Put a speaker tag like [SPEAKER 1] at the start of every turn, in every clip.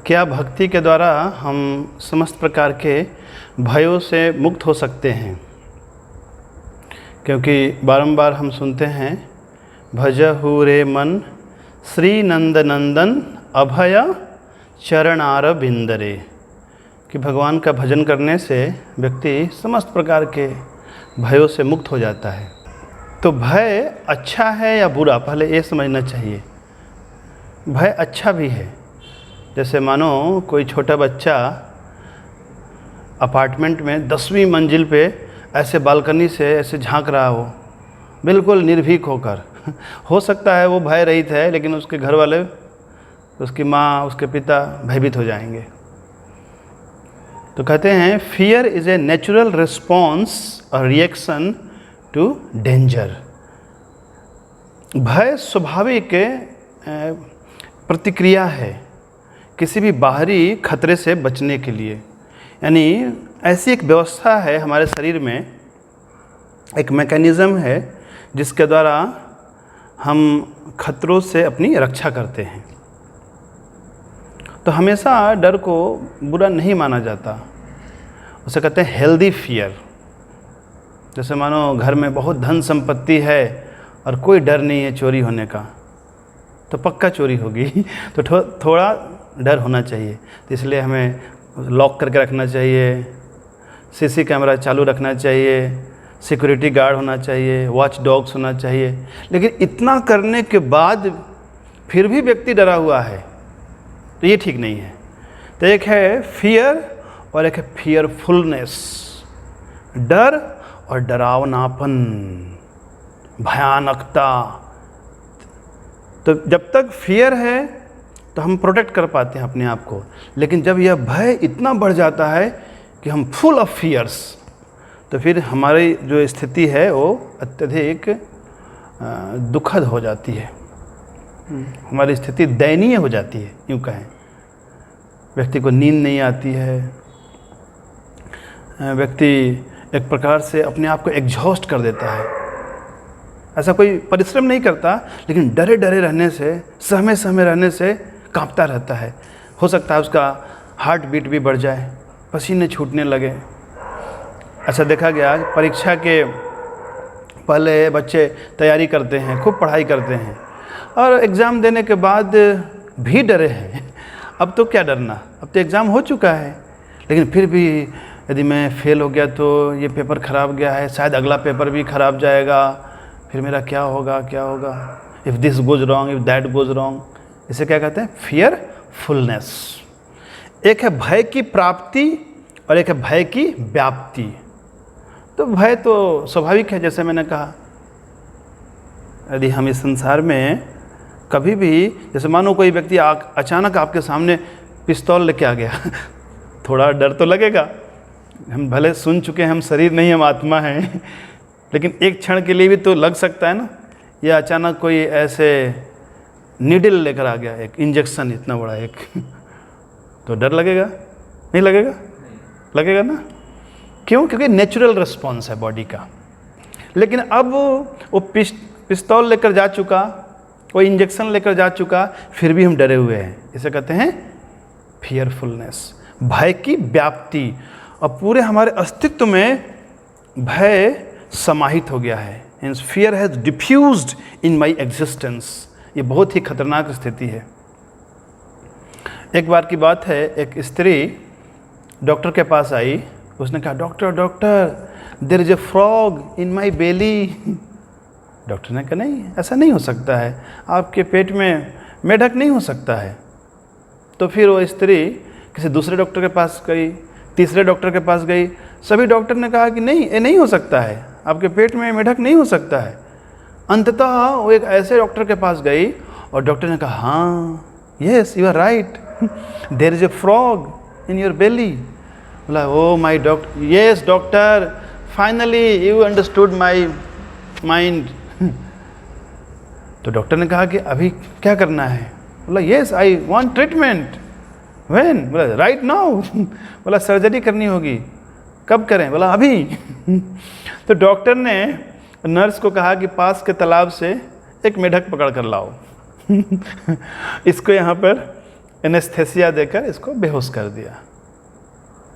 [SPEAKER 1] क्या भक्ति के द्वारा हम समस्त प्रकार के भयों से मुक्त हो सकते हैं? क्योंकि बारंबार हम सुनते हैं भजहु रे मन श्री नंद नंदन अभय चरणार बिंदरे, कि भगवान का भजन करने से व्यक्ति समस्त प्रकार के भयों से मुक्त हो जाता है। तो भय अच्छा है या बुरा, पहले ये समझना चाहिए। भय अच्छा भी है। जैसे मानो कोई छोटा बच्चा अपार्टमेंट में 10वीं मंजिल पे ऐसे बालकनी से ऐसे झांक रहा हो, बिल्कुल निर्भीक होकर। हो सकता है वो भय रहित है, लेकिन उसके घर वाले, उसकी माँ, उसके पिता भयभीत हो जाएंगे। तो कहते हैं fear is a natural response और रिएक्शन टू डेंजर। भय स्वाभाविक प्रतिक्रिया है किसी भी बाहरी खतरे से बचने के लिए। यानी ऐसी एक व्यवस्था है हमारे शरीर में, एक मैकेनिज़्म है जिसके द्वारा हम खतरों से अपनी रक्षा करते हैं। तो हमेशा डर को बुरा नहीं माना जाता, उसे कहते हैं हेल्दी फियर। जैसे मानो घर में बहुत धन संपत्ति है और कोई डर नहीं है चोरी होने का, तो पक्का चोरी होगी। तो थोड़ा डर होना चाहिए। तो इसलिए हमें लॉक करके रखना चाहिए, सीसी कैमरा चालू रखना चाहिए, सिक्योरिटी गार्ड होना चाहिए, वॉच डॉग्स होना चाहिए। लेकिन इतना करने के बाद फिर भी व्यक्ति डरा हुआ है, तो ये ठीक नहीं है। तो एक है फियर और एक है फियरफुलनेस, डर और डरावनापन, भयानकता। तो जब तक फियर है तो हम प्रोटेक्ट कर पाते हैं अपने आप को, लेकिन जब यह भय इतना बढ़ जाता है कि हम फुल ऑफ फियर्स, तो फिर हमारी जो स्थिति है वो अत्यधिक दुखद हो जाती है। हमारी स्थिति दयनीय हो जाती है, यूँ कहें। व्यक्ति को नींद नहीं आती है, व्यक्ति एक प्रकार से अपने आप को एग्जॉस्ट कर देता है। ऐसा कोई परिश्रम नहीं करता, लेकिन डरे डरे रहने से, सहमे सहमे रहने से कांपता रहता है। हो सकता है उसका हार्ट बीट भी बढ़ जाए, पसीने छूटने लगे। ऐसा देखा गया, परीक्षा के पहले बच्चे तैयारी करते हैं, खूब पढ़ाई करते हैं, और एग्ज़ाम देने के बाद भी डरे हैं। अब तो क्या डरना, अब तो एग्ज़ाम हो चुका है। लेकिन फिर भी यदि मैं फेल हो गया तो ये पेपर ख़राब गया है, शायद अगला पेपर भी ख़राब जाएगा, फिर मेरा क्या होगा, क्या होगा, if this goes wrong, if that goes wrong. इसे क्या कहते हैं? फियरफुलनेस। एक है भय की प्राप्ति और एक है भय की व्याप्ति। तो भय तो स्वाभाविक है, जैसे मैंने कहा। यदि हम इस संसार में कभी भी, जैसे मानो कोई व्यक्ति अचानक आपके सामने पिस्तौल लेके आ गया, थोड़ा डर तो लगेगा। हम भले सुन चुके हैं हम शरीर नहीं, हम आत्मा हैं, लेकिन एक क्षण के लिए भी तो लग सकता है ना। या अचानक कोई ऐसे नीडल लेकर आ गया, एक इंजेक्शन इतना बड़ा एक, तो डर लगेगा? नहीं लगेगा? लगेगा ना। क्यों? क्योंकि नेचुरल रिस्पॉन्स है बॉडी का। लेकिन अब वो पिस्तौल लेकर जा चुका, वो इंजेक्शन लेकर जा चुका, फिर भी हम डरे हुए हैं। इसे कहते हैं फियरफुलनेस, भय की व्याप्ति। और पूरे हमारे अस्तित्व में भय समाहित हो गया है। Means fear has diffused in my existence. ये बहुत ही खतरनाक स्थिति है। एक बार की बात है, एक स्त्री डॉक्टर के पास आई। उसने कहा, doctor doctor, there is a frog in my belly. Doctor ने कहा, नहीं, ऐसा नहीं हो सकता है, आपके पेट में मेढक नहीं हो सकता है। तो फिर वो स्त्री किसी दूसरे डॉक्टर के पास गई, तीसरे डॉक्टर के पास गई। सभी डॉक्टर ने कहा कि नहीं, ये नहीं हो सकता है, आपके पेट में मेढक नहीं हो सकता है। अंततः वो एक ऐसे डॉक्टर के पास गई और डॉक्टर ने कहा, हाँ, yes, you are right, there is a frog in your belly. बोला, oh my doctor, yes doctor, finally you understood my mind. तो डॉक्टर ने कहा कि अभी क्या करना है? बोला, yes, I want treatment. When? बोला, राइट नाउ। बोला, सर्जरी करनी होगी, कब करें? बोला, अभी। तो डॉक्टर ने नर्स को कहा कि पास के तालाब से एक मेढक पकड़ कर लाओ, इसको यहाँ पर एनेस्थेसिया देकर इसको बेहोश कर दिया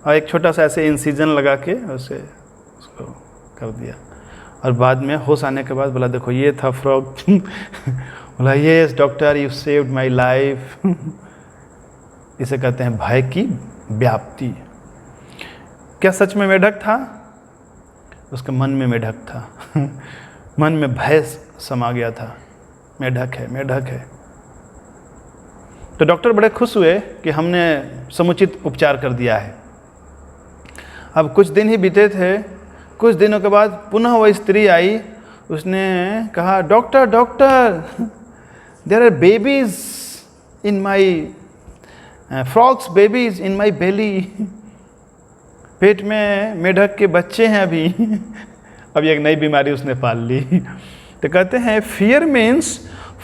[SPEAKER 1] और एक छोटा सा ऐसे इंसिजन लगा के उसको कर दिया। और बाद में होश आने के बाद बोला देखो ये था फ्रॉग। बोला yes doctor you saved my life. इसे कहते हैं भय की व्याप्ति। क्या सच में मेढक था? उसके मन में मेढक था। मन में भय समा गया था, मेढक है मेढक है। तो डॉक्टर बड़े खुश हुए कि हमने समुचित उपचार कर दिया है। अब कुछ दिन ही बीते थे, कुछ दिनों के बाद पुनः वह स्त्री आई। उसने कहा doctor doctor there are babies in my frogs babies in my belly. पेट में मेढक के बच्चे हैं अभी। अब एक नई बीमारी उसने पाल ली। तो कहते हैं fear means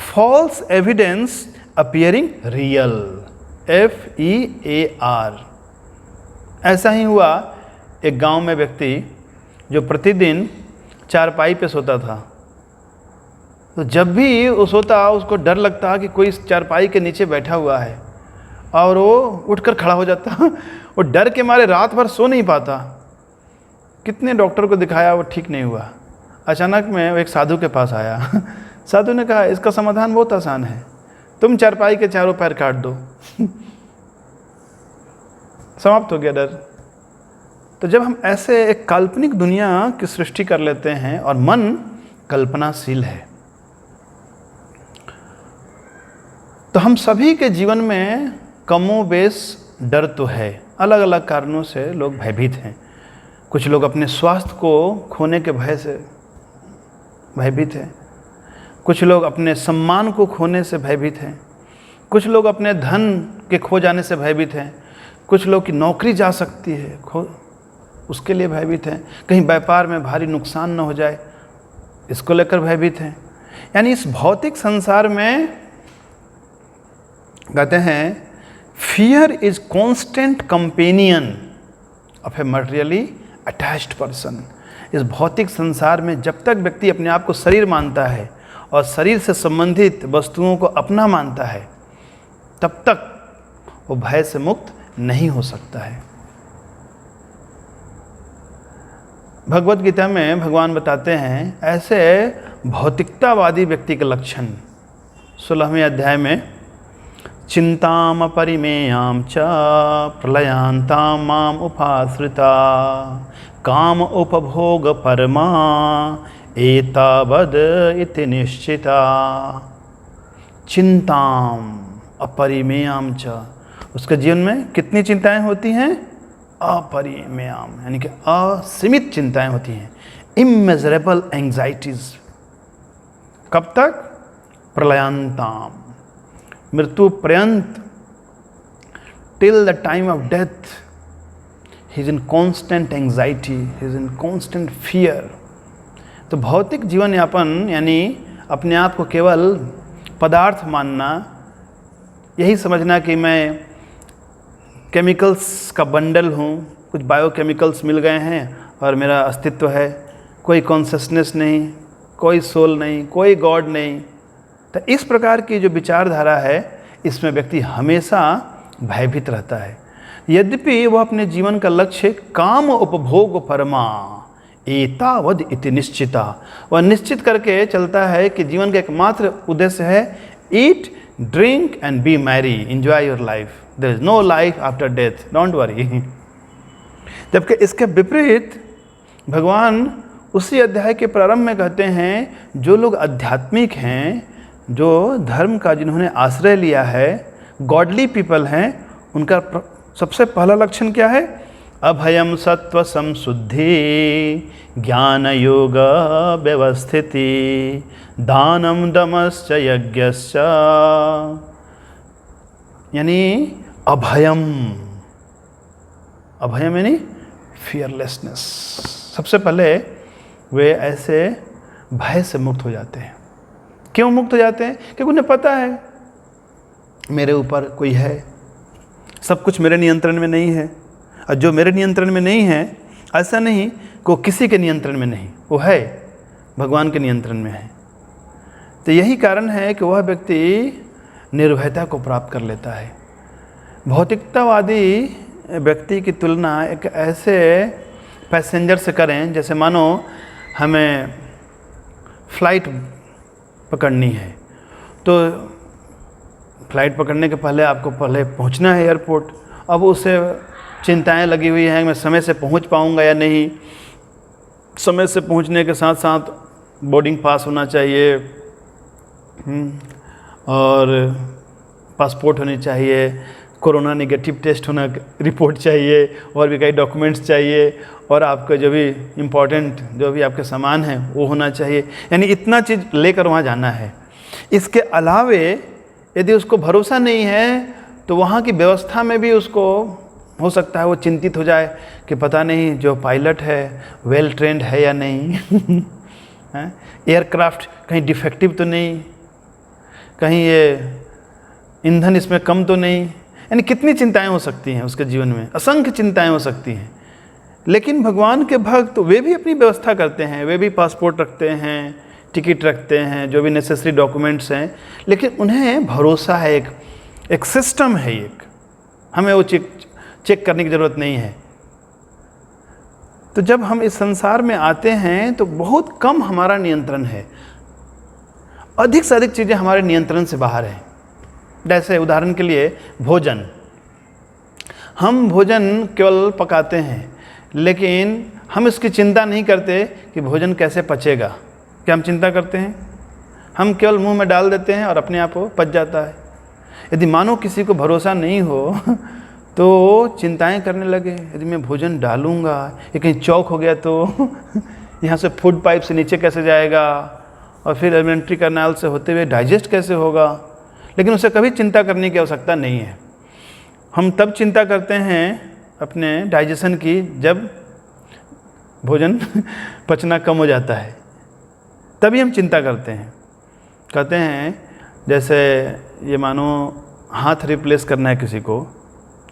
[SPEAKER 1] false evidence appearing real, FEAR। ऐसा ही हुआ एक गांव में व्यक्ति जो प्रतिदिन चारपाई पे सोता था। तो जब भी वो सोता उसको डर लगता कि कोई चारपाई के नीचे बैठा हुआ है और वो उठकर खड़ा हो जाता। वो डर के मारे रात भर सो नहीं पाता। कितने डॉक्टर को दिखाया, वो ठीक नहीं हुआ। अचानक में वो एक साधु के पास आया। साधु ने कहा इसका समाधान बहुत आसान है, तुम चारपाई के चारों पैर काट दो। समाप्त हो गया डर। तो जब हम ऐसे एक काल्पनिक दुनिया की सृष्टि कर लेते हैं और मन कल्पनाशील है, तो हम सभी के जीवन में कमोबेश डर तो है। अलग अलग कारणों से लोग भयभीत हैं। कुछ लोग अपने स्वास्थ्य को खोने के भय से भयभीत हैं, कुछ लोग अपने सम्मान को खोने से भयभीत हैं, कुछ लोग अपने धन के खो जाने से भयभीत हैं, कुछ लोग की नौकरी जा सकती है उसके लिए भयभीत हैं, कहीं व्यापार में भारी नुकसान न हो जाए इसको लेकर भयभीत हैं। यानी इस भौतिक संसार में कहते हैं fear is constant companion of A materially attached person. इस भौतिक संसार में जब तक व्यक्ति अपने आप को शरीर मानता है और शरीर से संबंधित वस्तुओं को अपना मानता है, तब तक वो भय से मुक्त नहीं हो सकता है। भगवत गीता में भगवान बताते हैं ऐसे भौतिकतावादी व्यक्ति के लक्षण। 16वें अध्याय में चिंताम परिमेयाम च प्रलयांताम माम उपाश्रिता काम उपभोग परमा एतावद इति निश्चिता। चिंताम अपरिमेयाम च, उसके जीवन में कितनी चिंताएं होती हैं? अपरिमेयाम, यानी कि असीमित चिंताएं होती हैं, इमेजरेबल एंग्जाइटीज। कब तक? प्रलयांताम, मृत्यु पर्यंत, till the time of death he is in constant anxiety, he is in constant fear. तो भौतिक जीवन यापन यानी अपने आप को केवल पदार्थ मानना, यही समझना कि मैं केमिकल्स का बंडल हूँ, कुछ बायोकेमिकल्स मिल गए हैं और मेरा अस्तित्व है, कोई कॉन्शसनेस नहीं, कोई सोल नहीं, कोई गॉड नहीं। तो इस प्रकार की जो विचारधारा है, इसमें व्यक्ति हमेशा भयभीत रहता है। यद्यपि वह अपने जीवन का लक्ष्य काम उपभोग परमा एतावद इति निश्चिता, वह निश्चित करके चलता है कि जीवन का एकमात्र उद्देश्य है eat drink and be merry, enjoy your life, there is no life after death, don't worry. जबकि इसके विपरीत भगवान उसी अध्याय के प्रारंभ में कहते हैं जो लोग आध्यात्मिक हैं, जो धर्म का जिन्होंने आश्रय लिया है, गॉडली पीपल हैं, उनका सबसे पहला लक्षण क्या है? अभयम सत्व संशुद्धि ज्ञान योग व्यवस्थिति दानम दमश्च यज्ञश्च। यानी अभयम, अभयम यानी फियरलेसनेस। सबसे पहले वे ऐसे भय से मुक्त हो जाते हैं। क्यों मुक्त हो जाते हैं? क्योंकि उन्हें पता है मेरे ऊपर कोई है, सब कुछ मेरे नियंत्रण में नहीं है। और जो मेरे नियंत्रण में नहीं है, ऐसा नहीं कि वो किसी के नियंत्रण में नहीं, वो है भगवान के नियंत्रण में है। तो यही कारण है कि वह व्यक्ति निर्भयता को प्राप्त कर लेता है। भौतिकतावादी व्यक्ति की तुलना एक ऐसे पैसेंजर से करें जैसे मानो हमें फ़्लाइट पकड़नी है, तो फ़्लाइट पकड़ने के पहले आपको पहले पहुंचना है एयरपोर्ट। अब उसे चिंताएं लगी हुई हैं, मैं समय से पहुंच पाऊंगा या नहीं। समय से पहुंचने के साथ साथ बोर्डिंग पास होना चाहिए और पासपोर्ट होनी चाहिए, कोरोना नेगेटिव टेस्ट होना रिपोर्ट चाहिए, और भी कई डॉक्यूमेंट्स चाहिए, और आपका जो भी इम्पोर्टेंट जो भी आपके सामान हैं वो होना चाहिए। यानी इतना चीज़ लेकर वहाँ जाना है। इसके अलावे यदि उसको भरोसा नहीं है तो वहाँ की व्यवस्था में भी उसको हो सकता है वो चिंतित हो जाए कि पता नहीं जो पायलट है वेल ट्रेंड है या नहीं एयरक्राफ्ट कहीं डिफेक्टिव तो नहीं, कहीं ये ईंधन इसमें कम तो नहीं। यानी कितनी चिंताएं हो सकती हैं उसके जीवन में, असंख्य चिंताएं हो सकती हैं। लेकिन भगवान के भक्त वे भी अपनी व्यवस्था करते हैं, वे भी पासपोर्ट रखते हैं, टिकट रखते हैं, जो भी नेसेसरी डॉक्यूमेंट्स हैं, लेकिन उन्हें भरोसा है, एक सिस्टम है, एक हमें वो चेक करने की ज़रूरत नहीं है। तो जब हम इस संसार में आते हैं तो बहुत कम हमारा नियंत्रण है, अधिक से अधिक चीज़ें हमारे नियंत्रण से बाहर हैं। जैसे उदाहरण के लिए भोजन, हम भोजन केवल पकाते हैं, लेकिन हम इसकी चिंता नहीं करते कि भोजन कैसे पचेगा। क्या हम चिंता करते हैं? हम केवल मुंह में डाल देते हैं और अपने आप वो पच जाता है। यदि मानो किसी को भरोसा नहीं हो तो चिंताएं करने लगे, यदि मैं भोजन डालूंगा ये कहीं चौक हो गया तो यहाँ से फूड पाइप से नीचे कैसे जाएगा, और फिर एलिमेंट्री कैनाल से होते हुए डाइजेस्ट कैसे होगा। लेकिन उसे कभी चिंता करने की आवश्यकता नहीं है। हम तब चिंता करते हैं अपने डाइजेशन की जब भोजन पचना कम हो जाता है, तभी हम चिंता करते हैं। कहते हैं जैसे ये मानो हाथ रिप्लेस करना है किसी को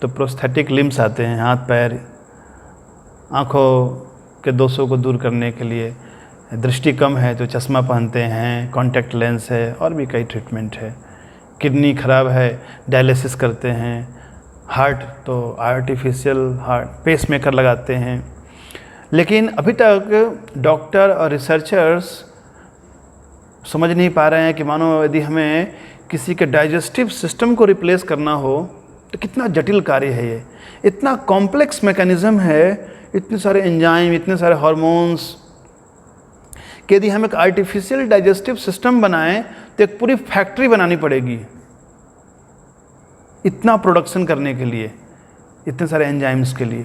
[SPEAKER 1] तो प्रोस्थेटिक लिम्स आते हैं, हाथ पैर, आँखों के दोषों को दूर करने के लिए। दृष्टि कम है तो चश्मा पहनते हैं, कॉन्टैक्ट लेंस है, और भी कई ट्रीटमेंट है। किडनी खराब है, डायलिसिस करते हैं। हार्ट तो आर्टिफिशियल हार्ट पेसमेकर लगाते हैं। लेकिन अभी तक डॉक्टर और रिसर्चर्स समझ नहीं पा रहे हैं कि मानो यदि हमें किसी के डाइजेस्टिव सिस्टम को रिप्लेस करना हो तो कितना जटिल कार्य है ये, इतना कॉम्प्लेक्स मैकेनिज्म है, इतने सारे एंजाइम, इतने सारे हार्मोन्स, कि यदि हम एक आर्टिफिशियल डाइजेस्टिव सिस्टम बनाएं तो एक पूरी फैक्ट्री बनानी पड़ेगी इतना प्रोडक्शन करने के लिए, इतने सारे एंजाइम्स के लिए।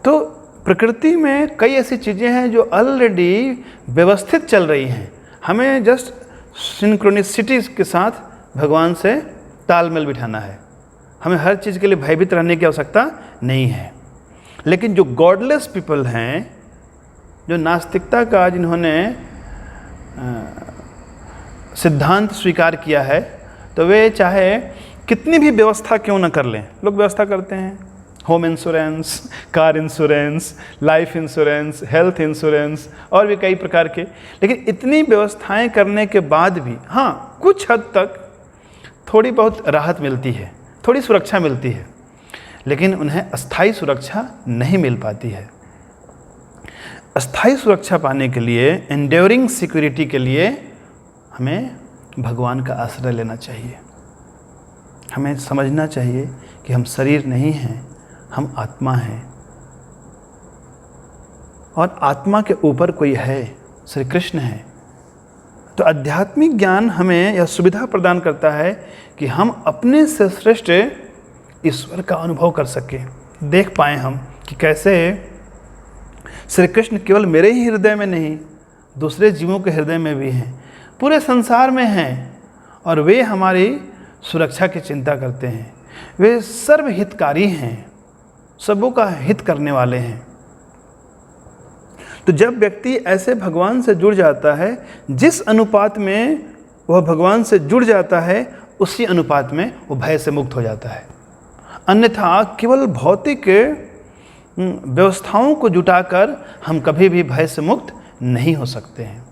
[SPEAKER 1] तो प्रकृति में कई ऐसी चीज़ें हैं जो ऑलरेडी व्यवस्थित चल रही हैं, हमें जस्ट सिंक्रोनिसिटी के साथ भगवान से तालमेल बिठाना है। हमें हर चीज़ के लिए भयभीत रहने की आवश्यकता नहीं है। लेकिन जो गॉडलेस पीपल हैं, जो नास्तिकता का जिन्होंने सिद्धांत स्वीकार किया है, तो वे चाहे कितनी भी व्यवस्था क्यों न कर लें, लोग व्यवस्था करते हैं, home insurance, car insurance, life insurance, health insurance, और भी कई प्रकार के। लेकिन इतनी व्यवस्थाएं करने के बाद भी हाँ कुछ हद तक थोड़ी बहुत राहत मिलती है, थोड़ी सुरक्षा मिलती है, लेकिन उन्हें अस्थायी सुरक्षा नहीं मिल पाती है। अस्थायी सुरक्षा पाने के लिए, एंड्योरिंग सिक्योरिटी के लिए हमें भगवान का आश्रय लेना चाहिए। हमें समझना चाहिए कि हम शरीर नहीं हैं, हम आत्मा हैं, और आत्मा के ऊपर कोई है, श्री कृष्ण है। तो आध्यात्मिक ज्ञान हमें यह सुविधा प्रदान करता है कि हम अपने से श्रेष्ठ ईश्वर का अनुभव कर सकें, देख पाएँ हम कि कैसे श्री कृष्ण केवल मेरे ही हृदय में नहीं, दूसरे जीवों के हृदय में भी हैं, पूरे संसार में हैं, और वे हमारी सुरक्षा की चिंता करते हैं। वे सर्वहितकारी हैं, सबों का हित करने वाले हैं। तो जब व्यक्ति ऐसे भगवान से जुड़ जाता है, जिस अनुपात में वह भगवान से जुड़ जाता है उसी अनुपात में वो भय से मुक्त हो जाता है। अन्यथा केवल भौतिक व्यवस्थाओं को जुटाकर हम कभी भी भय से मुक्त नहीं हो सकते हैं।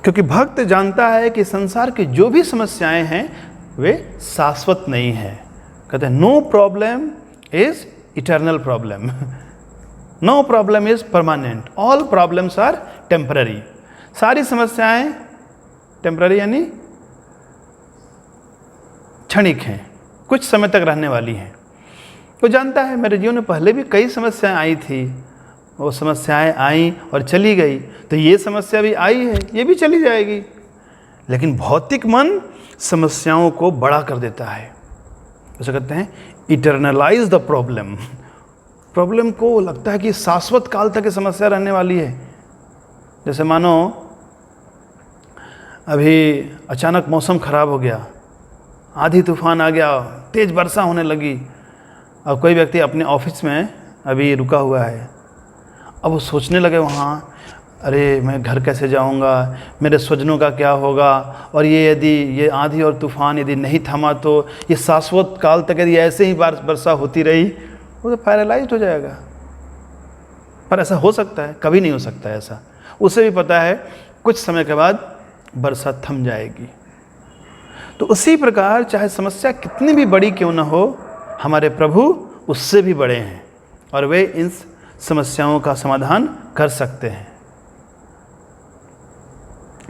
[SPEAKER 1] क्योंकि भक्त जानता है कि संसार की जो भी समस्याएं हैं वे शाश्वत नहीं है। कहते हैं no problem is eternal problem, no problem is permanent, all problems are temporary. सारी समस्याएं टेम्पररी यानी क्षणिक हैं, कुछ समय तक रहने वाली हैं। वो जानता है मेरे जीवन में पहले भी कई समस्याएं आई थी, वो समस्याएं आई और चली गई, तो ये समस्या भी आई है, ये भी चली जाएगी। लेकिन भौतिक मन समस्याओं को बड़ा कर देता है, उसे कहते हैं इटर्नलाइज द प्रॉब्लम। प्रॉब्लम को लगता है कि शाश्वत काल तक ये समस्या रहने वाली है। जैसे मानो अभी अचानक मौसम खराब हो गया, आंधी तूफान आ गया, तेज़ वर्षा होने लगी, और कोई व्यक्ति अपने ऑफिस में अभी रुका हुआ है। अब वो सोचने लगे वहाँ, अरे मैं घर कैसे जाऊँगा, मेरे स्वजनों का क्या होगा, और ये यदि ये आंधी और तूफान यदि नहीं थमा तो ये शाश्वत काल तक यदि ऐसे ही वर्षा होती रही वो तो पैरालाइज्ड हो जाएगा। पर ऐसा हो सकता है? कभी नहीं हो सकता है ऐसा। उसे भी पता है कुछ समय के बाद वर्षा थम जाएगी। तो उसी प्रकार चाहे समस्या कितनी भी बड़ी क्यों न हो, हमारे प्रभु उससे भी बड़े हैं और वे इन समस्याओं का समाधान कर सकते हैं।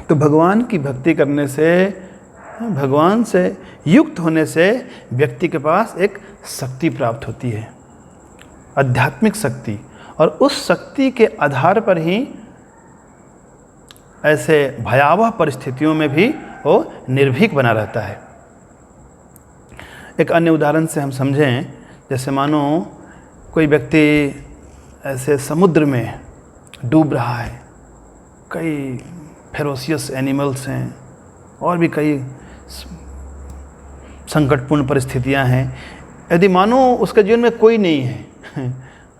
[SPEAKER 1] तो भगवान की भक्ति करने से, भगवान से युक्त होने से व्यक्ति के पास एक शक्ति प्राप्त होती है, आध्यात्मिक शक्ति, और उस शक्ति के आधार पर ही ऐसे भयावह परिस्थितियों में भी वो निर्भीक बना रहता है। एक अन्य उदाहरण से हम समझें, जैसे मानो कोई व्यक्ति ऐसे समुद्र में डूब रहा है, कई फेरोसियस एनिमल्स हैं और भी कई संकटपूर्ण परिस्थितियां हैं। यदि मानो उसके जीवन में कोई नहीं है,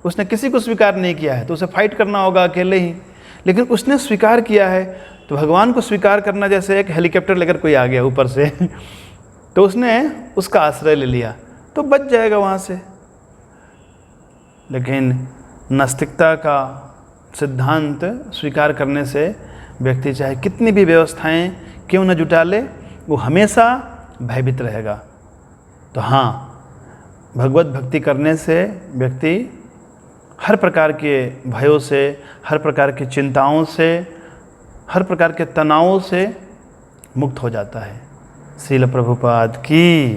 [SPEAKER 1] उसने किसी को स्वीकार नहीं किया है, तो उसे फाइट करना होगा अकेले ही। लेकिन उसने स्वीकार किया है, तो भगवान को स्वीकार करना जैसे एक हेलीकॉप्टर लेकर कोई आ गया ऊपर से तो उसने उसका आश्रय ले लिया तो बच जाएगा वहाँ से। लेकिन नास्तिकता का सिद्धांत स्वीकार करने से व्यक्ति चाहे कितनी भी व्यवस्थाएं क्यों न जुटा ले, वो हमेशा भयभीत रहेगा। तो हाँ, भगवत भक्ति करने से व्यक्ति हर प्रकार के भयों से, हर प्रकार की चिंताओं से, हर प्रकार के तनावों से मुक्त हो जाता है। श्रील प्रभुपाद की